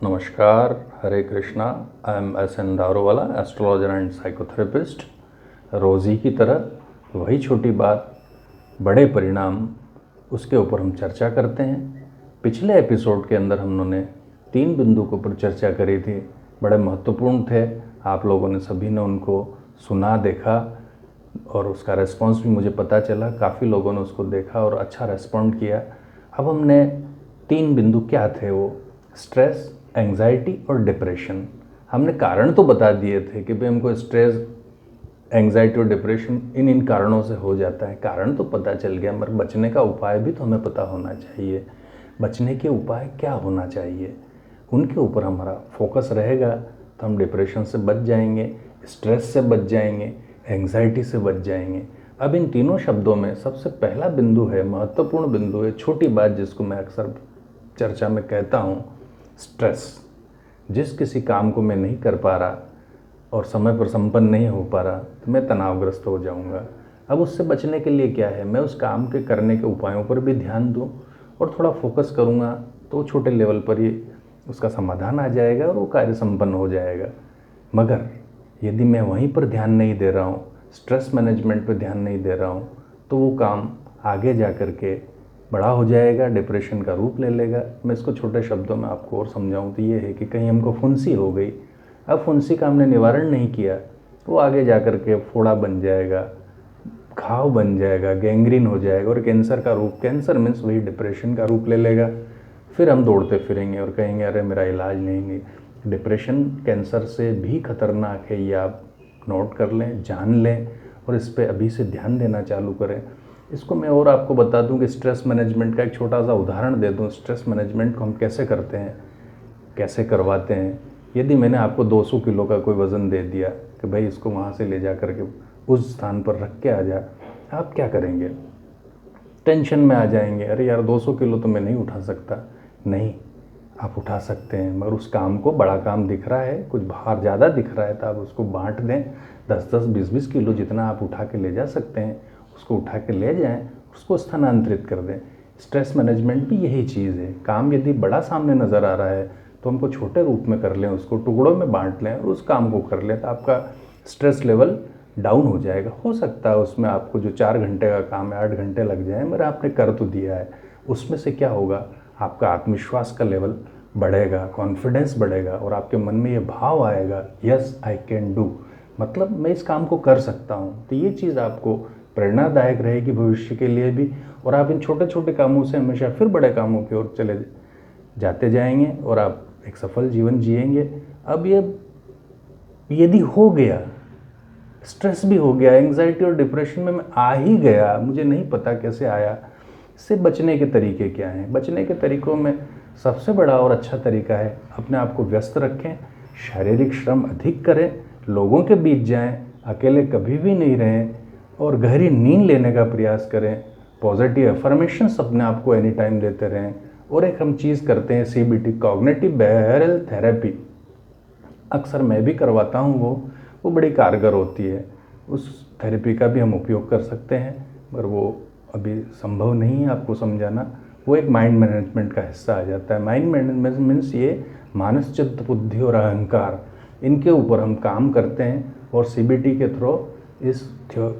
नमस्कार, Hare Krishna. I am S N Daruwala, astrologer and psychotherapist. रोज़ी की तरह वही छोटी बात, बड़े परिणाम, उसके ऊपर हम चर्चा करते हैं। पिछले एपिसोड के अंदर हम लोगों ने 3 बिंदु के ऊपर चर्चा करी थी, बड़े महत्वपूर्ण थे। आप लोगों ने सभी ने उनको सुना, देखा और उसका रेस्पॉन्स भी मुझे पता चला। काफ़ी लोगों ने उसको देखा और अच्छा रेस्पॉन्ड किया। अब हमने 3 बिंदु क्या थे, वो स्ट्रेस, एंग्जाइटी और डिप्रेशन। हमने कारण तो बता दिए थे कि भाई हमको स्ट्रेस, एंग्जाइटी और डिप्रेशन इन कारणों से हो जाता है। कारण तो पता चल गया, मगर बचने का उपाय भी तो हमें पता होना चाहिए। बचने के उपाय क्या होना चाहिए, उनके ऊपर हमारा फोकस रहेगा तो हम डिप्रेशन से बच जाएंगे, स्ट्रेस से बच जाएंगे, एंग्जाइटी से बच जाएंगे। अब इन तीनों शब्दों में सबसे पहला बिंदु है, महत्वपूर्ण बिंदु है, छोटी बात जिसको मैं अक्सर चर्चा में कहता हूँ, स्ट्रेस। जिस किसी काम को मैं नहीं कर पा रहा और समय पर संपन्न नहीं हो पा रहा तो मैं तनावग्रस्त हो जाऊंगा। अब उससे बचने के लिए क्या है, मैं उस काम के करने के उपायों पर भी ध्यान दूं और थोड़ा फोकस करूंगा तो छोटे लेवल पर ही उसका समाधान आ जाएगा और वो कार्य संपन्न हो जाएगा। मगर यदि मैं वहीं पर ध्यान नहीं दे रहा हूँ, स्ट्रेस मैनेजमेंट पर ध्यान नहीं दे रहा हूँ, तो वो काम आगे जा कर के बड़ा हो जाएगा, डिप्रेशन का रूप ले लेगा। मैं इसको छोटे शब्दों में आपको और समझाऊं तो ये है कि कहीं हमको फुंसी हो गई, अब फुंसी का हमने निवारण नहीं किया, वो आगे जा कर के फोड़ा बन जाएगा, घाव बन जाएगा, गैंग्रीन हो जाएगा और कैंसर का रूप, कैंसर मीन्स वही डिप्रेशन का रूप ले लेगा। फिर हम दौड़ते फिरेंगे और कहेंगे अरे मेरा इलाज नहीं। डिप्रेशन कैंसर से भी खतरनाक है, ये आप नोट कर लें, जान लें और इस पर अभी से ध्यान देना चालू करें। इसको मैं और आपको बता दूं कि स्ट्रेस मैनेजमेंट का एक छोटा सा उदाहरण दे दूं। स्ट्रेस मैनेजमेंट को हम कैसे करते हैं, कैसे करवाते हैं। यदि मैंने आपको 200 किलो का कोई वज़न दे दिया कि भाई इसको वहाँ से ले जा करके उस स्थान पर रख के आ जा, आप क्या करेंगे? टेंशन में आ जाएंगे, अरे यार 200 किलो तो मैं नहीं उठा सकता। नहीं, आप उठा सकते हैं, मगर उस काम को बड़ा काम दिख रहा है, कुछ भार ज़्यादा दिख रहा है तो आप उसको बांट दें। 10-10, 20-20 किलो जितना आप उठा के ले जा सकते हैं उसको उठा के ले जाएं, उसको स्थानांतरित कर दें। स्ट्रेस मैनेजमेंट भी यही चीज़ है। काम यदि बड़ा सामने नज़र आ रहा है तो हमको छोटे रूप में कर लें, उसको टुकड़ों में बांट लें और उस काम को कर लें तो आपका स्ट्रेस लेवल डाउन हो जाएगा। हो सकता है उसमें आपको जो 4 घंटे का काम है 8 घंटे लग जाए, मगर आपने कर तो दिया है। उसमें से क्या होगा, आपका आत्मविश्वास का लेवल बढ़ेगा, कॉन्फिडेंस बढ़ेगा और आपके मन में ये भाव आएगा, यस आई कैन डू, मतलब मैं इस काम को कर सकता हूँ। तो ये चीज़ आपको प्रेरणादायक रहेगी भविष्य के लिए भी, और आप इन छोटे छोटे कामों से हमेशा फिर बड़े कामों की ओर चले जाते जाएंगे और आप एक सफल जीवन जिएंगे। अब ये यदि हो गया, स्ट्रेस भी हो गया, एंग्जाइटी और डिप्रेशन में मैं आ ही गया, मुझे नहीं पता कैसे आया, इससे बचने के तरीके क्या हैं? बचने के तरीकों में सबसे बड़ा और अच्छा तरीका है अपने आप को व्यस्त रखें, शारीरिक श्रम अधिक करें, लोगों के बीच जाएं, अकेले कभी भी नहीं रहें और गहरी नींद लेने का प्रयास करें। पॉजिटिव अफर्मेशंस अपने आप को एनी टाइम देते रहें। और एक हम चीज़ करते हैं, CBT, कॉग्निटिव बिहेवियरल थेरेपी, अक्सर मैं भी करवाता हूँ। वो बड़ी कारगर होती है। उस थेरेपी का भी हम उपयोग कर सकते हैं, पर वो अभी संभव नहीं है आपको समझाना। वो एक माइंड मैनेजमेंट का हिस्सा आ जाता है। माइंड मैनेजमेंट मीन्स ये मानस, चित्त, बुद्धि और अहंकार, इनके ऊपर हम काम करते हैं और CBT के थ्रू, इस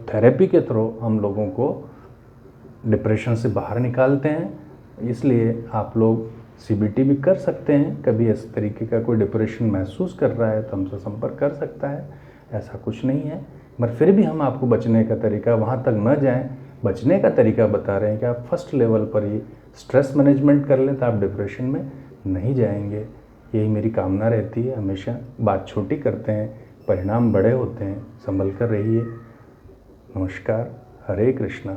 थेरेपी के थ्रू हम लोगों को डिप्रेशन से बाहर निकालते हैं। इसलिए आप लोग CBT भी कर सकते हैं। कभी इस तरीके का कोई डिप्रेशन महसूस कर रहा है तो हमसे संपर्क कर सकता है, ऐसा कुछ नहीं है। मगर फिर भी हम आपको बचने का तरीका, वहाँ तक न जाएं, बचने का तरीका बता रहे हैं कि आप फर्स्ट लेवल पर ही स्ट्रेस मैनेजमेंट कर लें तो आप डिप्रेशन में नहीं जाएंगे। यही मेरी कामना रहती है। हमेशा बात छोटी करते हैं, परिणाम बड़े होते हैं। संभल कर रहिए। नमस्कार, हरे कृष्णा।